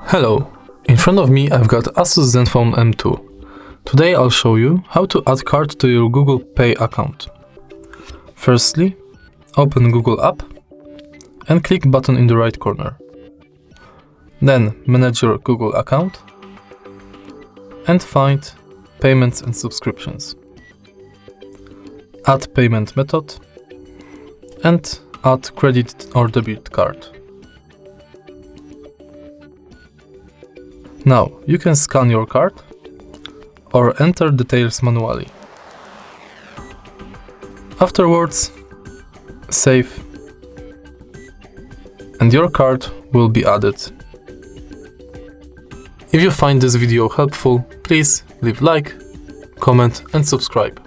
Hello, in front of me I've got ASUS ZenFone M2. Today I'll show you how to add card to your Google Pay account. Firstly, open Google app and click button in the right corner. Then manage your Google account and find Payments and Subscriptions. Add payment method and add credit or debit card. Now you can scan your card or enter details manually. Afterwards, save and your card will be added. If you find this video helpful, please leave like, comment and subscribe.